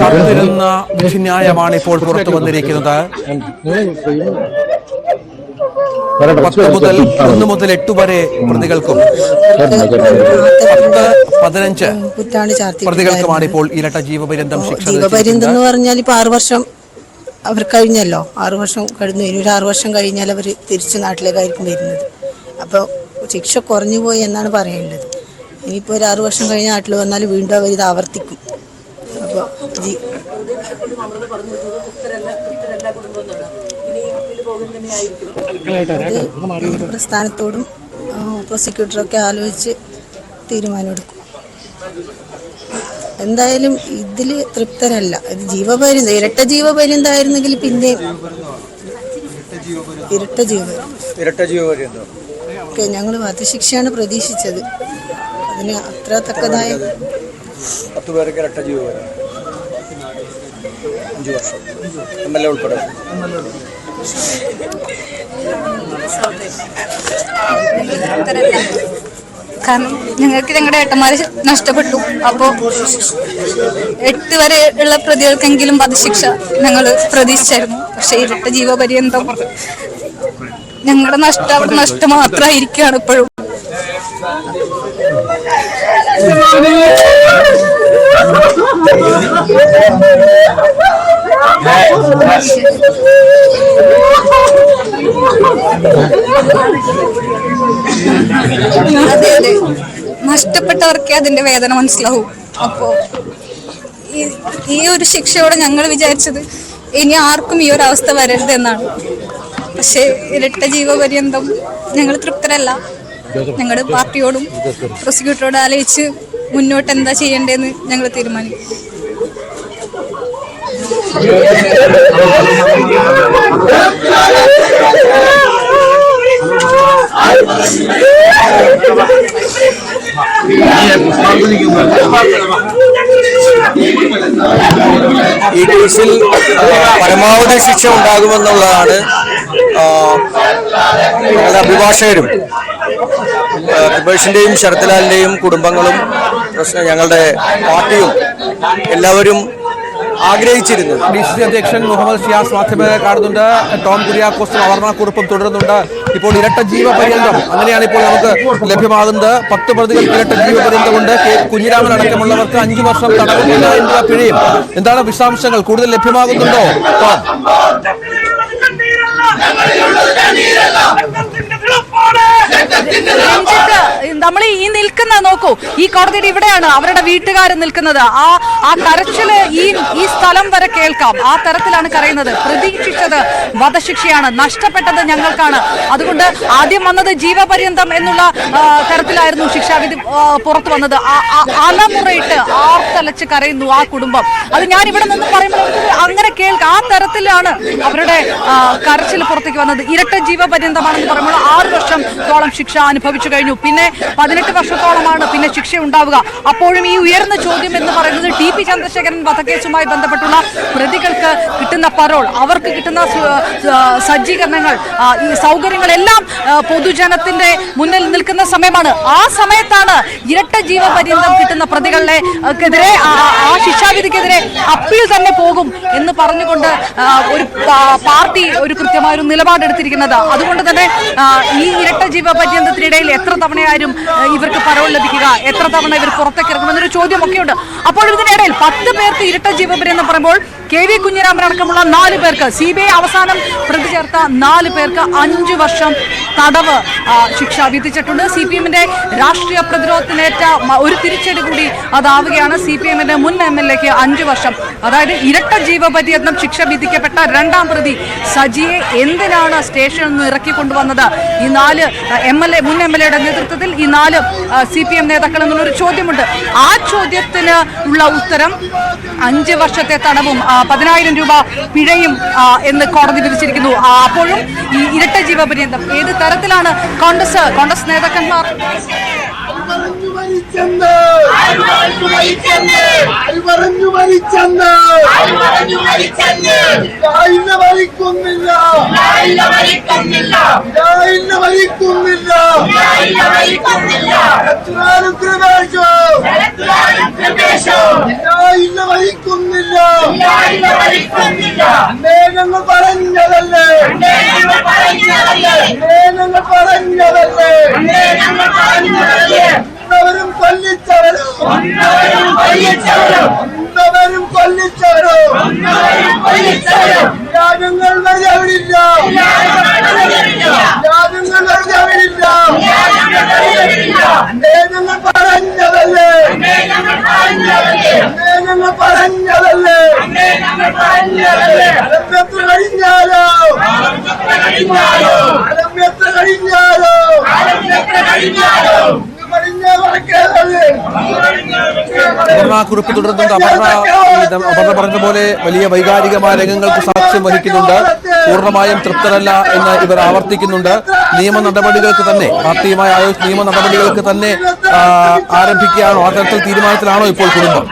കാത്തിരുന്ന വിധിന്യായമാണ് ഇപ്പോൾ പുറത്തു വന്നിരിക്കുന്നത്. 1 മുതൽ 8 വരെ പ്രതികൾക്കും 10-15 പ്രതികൾക്കുമാണ് ഇപ്പോൾ ഇരട്ട ജീവപര്യന്തം ശിക്ഷ. ജീവപര്യന്തം എന്ന് പറഞ്ഞാൽ ഇപ്പൊ 6 വർഷം അവർ കഴിഞ്ഞല്ലോ. 6 വർഷം കഴിഞ്ഞു. ഇനി ഒരു 6 വർഷം കഴിഞ്ഞാൽ അവർ തിരിച്ചു നാട്ടിലേക്കായിരിക്കും വരുന്നത്. അപ്പോൾ ശിക്ഷ കുറഞ്ഞു പോയി എന്നാണ് പറയേണ്ടത്. ഇനിയിപ്പോൾ ഒരു 6 വർഷം കഴിഞ്ഞ നാട്ടിൽ വന്നാൽ വീണ്ടും അവർ ഇത് ആവർത്തിക്കും. അപ്പോൾ പ്രസ്ഥാനത്തോടും പ്രോസിക്യൂട്ടറൊക്കെ ആലോചിച്ച് തീരുമാനമെടുക്കും. എന്തായാലും ഇതിൽ തൃപ്തരല്ല. ഇത് ജീവപര്യന്തം, ഇരട്ട ജീവപര്യന്തമായിരുന്നെങ്കിൽ പിന്നെ ഇരട്ട ജീവപര്യന്തം ഓക്കെ, ഞങ്ങൾ വധശിക്ഷയാണ് പ്രതീക്ഷിച്ചത്. അതിന് അത്ര തക്കതായ 10 പേർക്ക് ഇരട്ട ജീവപര്യന്തം 5 വർഷം MLA ഉൾപ്പെടെ. കാരണം ഞങ്ങൾക്ക് ഞങ്ങളുടെ ഏട്ടന്മാരെ നഷ്ടപ്പെട്ടു. അപ്പോൾ 8 വരെ ഉള്ള പ്രതികൾക്കെങ്കിലും വധശിക്ഷ ഞങ്ങൾ പ്രതീക്ഷിച്ചായിരുന്നു. പക്ഷെ ഇരട്ട ജീവപര്യന്തം ഞങ്ങളുടെ നഷ്ടം മാത്രമായിരിക്കുകയാണ് ഇപ്പോഴും. അതെ അതെ, നഷ്ടപ്പെട്ടവർക്കേ അതിന്റെ വേദന മനസ്സിലാവും. അപ്പോ ഈ ഒരു ശിക്ഷയോടെ ഞങ്ങൾ വിചാരിച്ചത് ഇനി ആർക്കും ഈ ഒരു അവസ്ഥ വരരുത് എന്നാണ്. പക്ഷെ ഇരട്ട ജീവപര്യന്തം ഞങ്ങൾ തൃപ്തരല്ല. ഞങ്ങളുടെ പാർട്ടിയോടും പ്രോസിക്യൂട്ടറോടും ആലോചിച്ച് മുന്നോട്ട് എന്താ ചെയ്യേണ്ടതെന്ന് ഞങ്ങൾ തീരുമാനിക്കും. ഈ കേസിൽ പരമാവധി ശിക്ഷ ഉണ്ടാകുമെന്നുള്ളതാണ് ഞങ്ങളുടെ അഭിഭാഷകരും കൃപേഷിന്റെയും ശരത്ലാലിന്റെയും കുടുംബങ്ങളും ഞങ്ങളുടെ പാർട്ടിയും എല്ലാവരും ആഗ്രഹിച്ചിരുന്നു. DCC അധ്യക്ഷൻ മുഹമ്മദ് ഷിയാസ് മാധ്യമങ്ങളെ കാണുന്നുണ്ട്. ടോം കുര്യാക്കോസും അവർണക്കുറിപ്പും തുടരുന്നുണ്ട്. ഇപ്പോൾ ഇരട്ട ജീവപര്യന്തം അങ്ങനെയാണ് ഇപ്പോൾ നമുക്ക് ലഭ്യമാകുന്നത്. 10 പ്രതികൾക്ക് ഇരട്ട ജീവപര്യന്തമുണ്ട്. കുഞ്ഞിരാമൻ അടക്കമുള്ളവർക്ക് 5 വർഷം തടവും 10,000 രൂപ പിഴയും. എന്താണ് വിശദാംശങ്ങൾ? കൂടുതൽ ലഭ്യമാകുന്നുണ്ടോ ടോം? നമ്മൾ ഈ നിൽക്കുന്ന നോക്കൂ, ഈ കോടതിയുടെ ഇവിടെയാണ് അവരുടെ വീട്ടുകാർ നിൽക്കുന്നത്. ആ കരച്ചില് ഈ സ്ഥലം വരെ കേൾക്കാം. ആ തരത്തിലാണ് കരയുന്നത്. പ്രതീക്ഷിച്ചത് വധശിക്ഷയാണ്, നഷ്ടപ്പെട്ടത് ഞങ്ങൾക്കാണ്. അതുകൊണ്ട് ആദ്യം വന്നത് ജീവപര്യന്തം എന്നുള്ള തരത്തിലായിരുന്നു ശിക്ഷാവിധി പുറത്തു വന്നത്. അലമുറയിട്ട് ആർത്തലച്ച് കരയുന്നു ആ കുടുംബം. അത് ഞാൻ ഇവിടെ നിന്ന് പറയുമ്പോൾ അങ്ങനെ കേൾക്കാം. ആ തരത്തിലാണ് അവരുടെ കരച്ചിൽ പുറത്തേക്ക് വന്നത്. ഇരട്ട ജീവപര്യന്തമാണെന്ന് പറയുമ്പോൾ 6 വർഷത്തോളം ശിക്ഷ അനുഭവിച്ചു കഴിഞ്ഞു. പിന്നെ 18 വർഷത്തോളമാണ് പിന്നെ ശിക്ഷ ഉണ്ടാവുക. അപ്പോഴും ഈ ഉയർന്ന ചോദ്യം എന്ന് പറയുന്നത് TP ചന്ദ്രശേഖരൻ വധക്കേസുമായി ബന്ധപ്പെട്ടുള്ള പ്രതികൾക്ക് കിട്ടുന്ന പരോൾ, അവർക്ക് കിട്ടുന്ന സജ്ജീകരണങ്ങൾ, ഈ സൗകര്യങ്ങളെല്ലാം പൊതുജനത്തിന്റെ മുന്നിൽ നിൽക്കുന്ന സമയമാണ്. ആ സമയത്താണ് ഇരട്ട ജീവപര്യന്തം കിട്ടുന്ന പ്രതികളെതിരെ ആ ശിക്ഷാവിധിക്കെതിരെ അപ്പീൽ തന്നെ പോകും എന്ന് പറഞ്ഞുകൊണ്ട് ഒരു പാർട്ടി ഒരു കൃത്യമായ ഒരു നിലപാടെടുത്തിരിക്കുന്നത്. അതുകൊണ്ട് തന്നെ ഈ ഇരട്ട ജീവപര്യന്തത്തിനിടയിൽ എത്ര തവണയായാലും ഇവർക്ക് പരോൾ ലഭിക്കുക, എത്ര തവണ ഇവർ പുറത്തേക്ക് ഇറങ്ങുമെന്നൊരു ചോദ്യമൊക്കെയുണ്ട്. അപ്പോൾ ഇതിനിടയിൽ 10 പേർക്ക് ഇരട്ട ജീവപര്യന്തം പറയുമ്പോൾ KV കുഞ്ഞിരാമൻ അടക്കമുള്ള 4 പേർക്ക്, CBI അവസാനം പ്രതി ചേർത്ത 4 പേർക്ക് 5 വർഷം തടവ് ശിക്ഷ വിധിച്ചിട്ടുണ്ട്. CPM-ന്റെ രാഷ്ട്രീയ പ്രതിരോധത്തിനേറ്റ ഒരു തിരിച്ചടി കൂടി അതാവുകയാണ്. CPM-ന്റെ മുൻ MLA-ക്ക് 5 വർഷം, അതായത് ഇരട്ട ജീവപര്യന്തം ശിക്ഷ വിധിക്കപ്പെട്ട 2ാം പ്രതി സജിയെ എന്തിനാണ് സ്റ്റേഷനിൽ നിന്ന് ഇറക്കിക്കൊണ്ടുവന്നത്? ഈ 4 മുൻ MLA-യുടെ നേതൃത്വത്തിൽ ഈ 4 CPM നേതാക്കൾ എന്നുള്ളൊരു ചോദ്യമുണ്ട്. ആ ചോദ്യത്തിന് ഉള്ള ഉത്തരം 5 വർഷത്തെ തടവും 10,000 രൂപ പിഴയും എന്ന് കോടതി വിധിച്ചിരിക്കുന്നു. അപ്പോഴും ഈ ഇരട്ട ജീവപര്യന്തം ഏത് തരത്തിലാണ് കോൺഗ്രസ് നേതാക്കന്മാർ മരിച്ചെന്ന് പറഞ്ഞു മരിച്ചെന്ന് ഇന്ന് മരിക്കുന്നില്ല ഇന്ന് മരിക്കുന്നില്ല ഇന്ന് മരിക്കുന്നില്ല ഞങ്ങൾ പറഞ്ഞതല്ലേ ഞങ്ങൾ പറഞ്ഞതല്ലേ ഒന്നവരും കൊല്ലിച്ചവരും രാജ്യങ്ങൾ വഴിയവിടില്ല രാജ്യങ്ങൾ വഴിയവിടില്ല ഞങ്ങൾ പറഞ്ഞതല്ലേ ഞങ്ങൾ പറഞ്ഞതല്ലേ അലമ്യത്ര കഴിഞ്ഞാലോ അലമ്യത്ര കഴിഞ്ഞാലോ അപർണ കുറിപ്പ് തുടരുന്നുണ്ട്. അപർണ പറഞ്ഞ പോലെ വലിയ വൈകാരികമായ രംഗങ്ങൾക്ക് സാക്ഷ്യം വഹിക്കുന്നുണ്ട്. പൂർണ്ണമായും തൃപ്തരല്ല എന്ന് ഇവർ ആവർത്തിക്കുന്നുണ്ട്. നിയമ നടപടികൾക്ക് തന്നെ പാർട്ടിയുമായി ആലോചിച്ച് നിയമ നടപടികൾക്ക് തന്നെ ആരംഭിക്കുകയാണോ? ആ തരത്തിൽ തീരുമാനത്തിലാണോ ഇപ്പോൾ കുടുംബം?